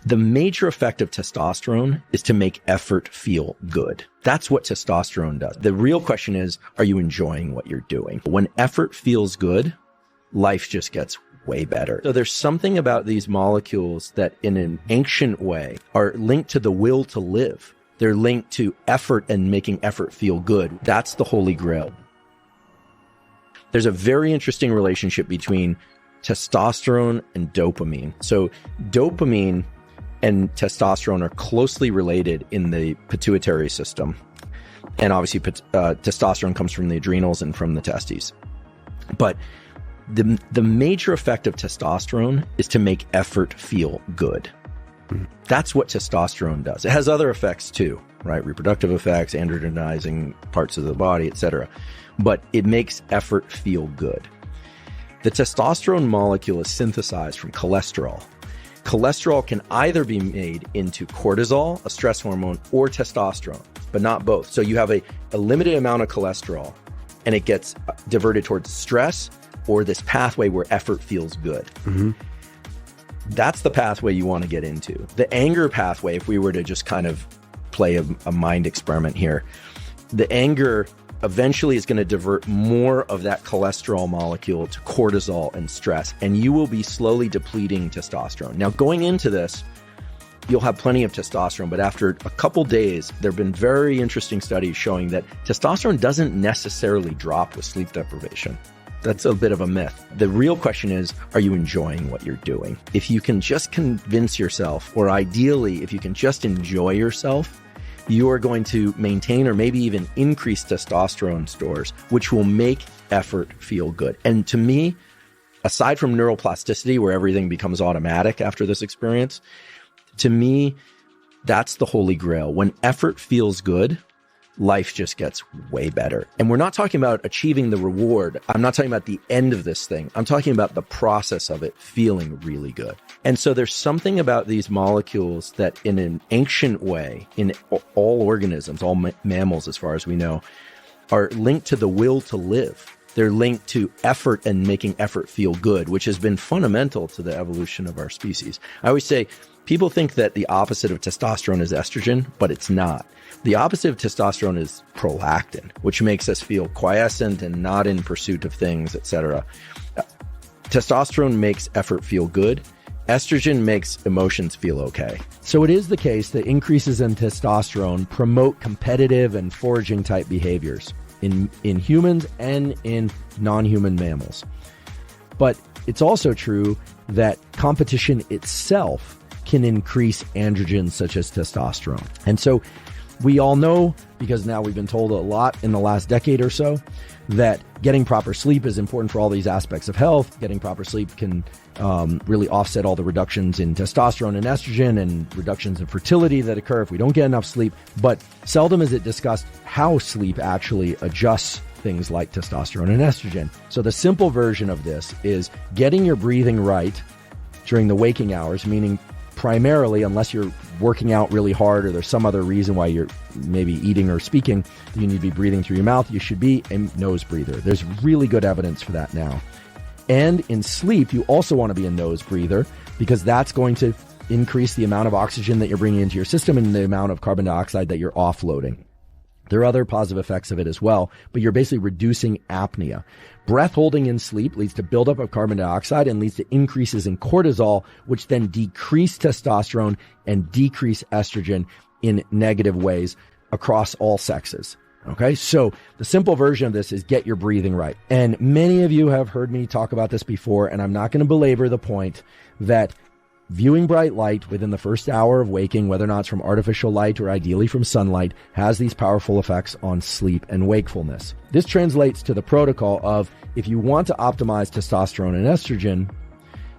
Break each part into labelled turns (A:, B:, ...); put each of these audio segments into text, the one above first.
A: The major effect of testosterone is to make effort feel good. That's what testosterone does. The real question is, are you enjoying what you're doing? When effort feels good, life just gets way better. So there's something about these molecules that in an ancient way are linked to the will to live. They're linked to effort and making effort feel good. That's the holy grail. There's a very interesting relationship between testosterone and dopamine. So dopamine and testosterone are closely related in the pituitary system. And obviously, testosterone comes from the adrenals and from the testes. But the major effect of testosterone is to make effort feel good. That's what testosterone does. It has other effects too, right? Reproductive effects, androgenizing parts of the body, etc. But it makes effort feel good. The testosterone molecule is synthesized from cholesterol. Cholesterol can either be made into cortisol, a stress hormone, or testosterone, but not both. So you have a limited amount of cholesterol and it gets diverted towards stress or this pathway where effort feels good. Mm-hmm. That's the pathway you want to get into. The anger pathway, if we were to just kind of play a mind experiment here, the anger eventually is going to divert more of that cholesterol molecule to cortisol and stress, and you will be slowly depleting testosterone. Now, going into this, you'll have plenty of testosterone, but after a couple days, there have been very interesting studies showing that testosterone doesn't necessarily drop with sleep deprivation. That's a bit of a myth. The real question is, are you enjoying what you're doing? If you can just convince yourself, or ideally, if you can just enjoy yourself, you are going to maintain or maybe even increase testosterone stores, which will make effort feel good. And to me, aside from neuroplasticity, where everything becomes automatic after this experience, to me, that's the holy grail. When effort feels good, life just gets way better. And we're not talking about achieving the reward. I'm not talking about the end of this thing. I'm talking about the process of it feeling really good. And so there's something about these molecules that in an ancient way, in all organisms, all mammals, as far as we know, are linked to the will to live. They're linked to effort and making effort feel good, which has been fundamental to the evolution of our species. I always say, people think that the opposite of testosterone is estrogen, but it's not. The opposite of testosterone is prolactin, which makes us feel quiescent and not in pursuit of things, etc. Testosterone makes effort feel good. Estrogen makes emotions feel okay. So it is the case that increases in testosterone promote competitive and foraging type behaviors in humans and in non-human mammals. But it's also true that competition itself can increase androgens such as testosterone. And so we all know, because now we've been told a lot in the last decade or so, that getting proper sleep is important for all these aspects of health. Getting proper sleep can really offset all the reductions in testosterone and estrogen and reductions in fertility that occur if we don't get enough sleep. But seldom is it discussed how sleep actually adjusts things like testosterone and estrogen. So the simple version of this is getting your breathing right during the waking hours, meaning primarily, unless you're working out really hard or there's some other reason why you're maybe eating or speaking, you need to be breathing through your mouth, you should be a nose breather. There's really good evidence for that now. And in sleep, you also want to be a nose breather because that's going to increase the amount of oxygen that you're bringing into your system and the amount of carbon dioxide that you're offloading. There are other positive effects of it as well, but you're basically reducing apnea. Breath holding in sleep leads to buildup of carbon dioxide and leads to increases in cortisol, which then decrease testosterone and decrease estrogen in negative ways across all sexes. Okay, so the simple version of this is get your breathing right. And many of you have heard me talk about this before, and I'm not going to belabor the point that viewing bright light within the first hour of waking, whether or not it's from artificial light or ideally from sunlight, has these powerful effects on sleep and wakefulness. This translates to the protocol of if you want to optimize testosterone and estrogen,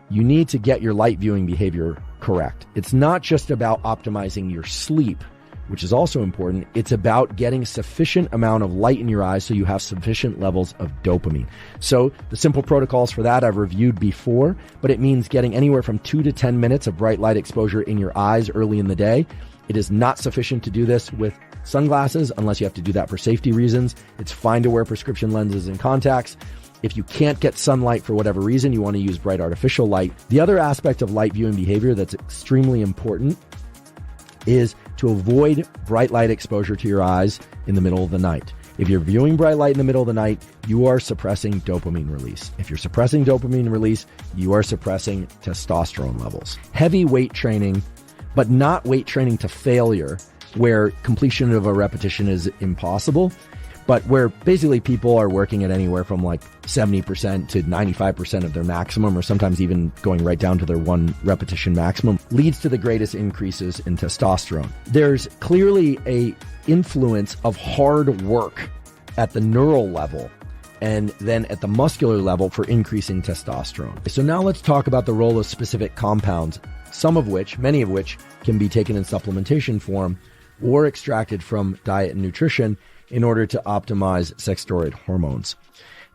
A: you need to get your light viewing behavior correct. It's not just about optimizing your sleep, which is also important. It's about getting sufficient amount of light in your eyes so you have sufficient levels of dopamine. So the simple protocols for that I've reviewed before, but it means getting anywhere from 2 to 10 minutes of bright light exposure in your eyes early in the day. It is not sufficient to do this with sunglasses unless you have to do that for safety reasons. It's fine to wear prescription lenses and contacts. If you can't get sunlight for whatever reason, you want to use bright artificial light. The other aspect of light viewing behavior that's extremely important is to avoid bright light exposure to your eyes in the middle of the night. If you're viewing bright light in the middle of the night, you are suppressing dopamine release. If you're suppressing dopamine release, you are suppressing testosterone levels. Heavy weight training, but not weight training to failure, where completion of a repetition is impossible, but where basically people are working at anywhere from like 70% to 95% of their maximum, or sometimes even going right down to their 1 repetition maximum, leads to the greatest increases in testosterone. There's clearly a influence of hard work at the neural level and then at the muscular level for increasing testosterone. So now let's talk about the role of specific compounds, many of which can be taken in supplementation form or extracted from diet and nutrition in order to optimize sex steroid hormones.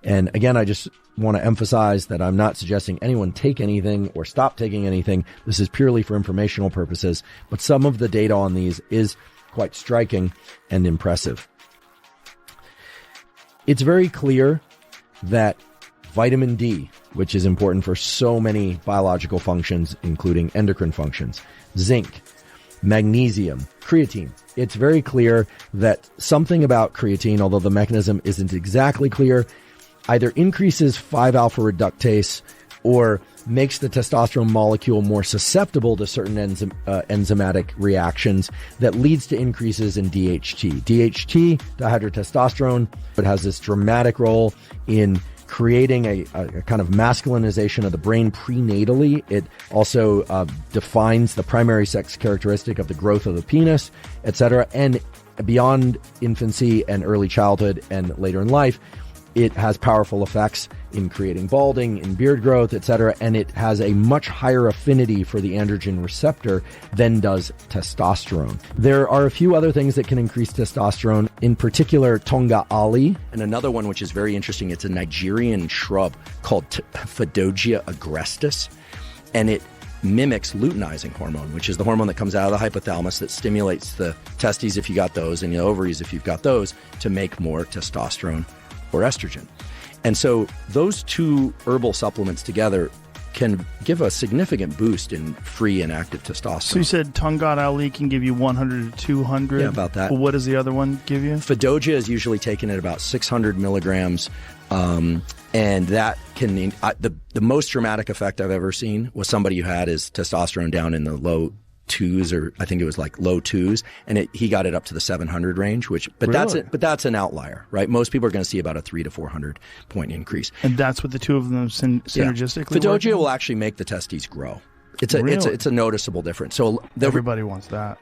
A: And again, I just want to emphasize that I'm not suggesting anyone take anything or stop taking anything. This is purely for informational purposes, but some of the data on these is quite striking and impressive. It's very clear that vitamin D, which is important for so many biological functions, including endocrine functions, zinc, magnesium, creatine. It's very clear that something about creatine, although the mechanism isn't exactly clear, either increases 5-alpha reductase or makes the testosterone molecule more susceptible to certain enzymatic reactions that leads to increases in DHT. DHT, dihydrotestosterone, it has this dramatic role in creating a kind of masculinization of the brain prenatally. It also defines the primary sex characteristic of the growth of the penis, etc. And beyond infancy and early childhood and later in life, it has powerful effects in creating balding, in beard growth, etc. And it has a much higher affinity for the androgen receptor than does testosterone. There are a few other things that can increase testosterone, in particular tonga ali, and another one which is very interesting. It's a Nigerian shrub called Phaedogia agrestis, and it mimics luteinizing hormone, which is the hormone that comes out of the hypothalamus that stimulates the testes if you got those and the ovaries if you've got those to make more testosterone or estrogen. And so those two herbal supplements together can give a significant boost in free and active testosterone.
B: So you said Tongat Ali can give you 100 to 200?
A: Yeah, about that.
B: Well, what does the other one give you?
A: Phaedogia is usually taken at about 600 milligrams. And that can, the most dramatic effect I've ever seen was somebody who had his testosterone down in the low 2s, or I think it was like low 2s, and he got it up to the 700 range, but
B: really?
A: that's an outlier, right? Most people are going to see about a 300 to 400 point increase.
B: And that's what the two of them synergistically
A: Phaedogia
B: work?
A: will actually make the testes grow. It's a noticeable difference. So
B: everybody wants that.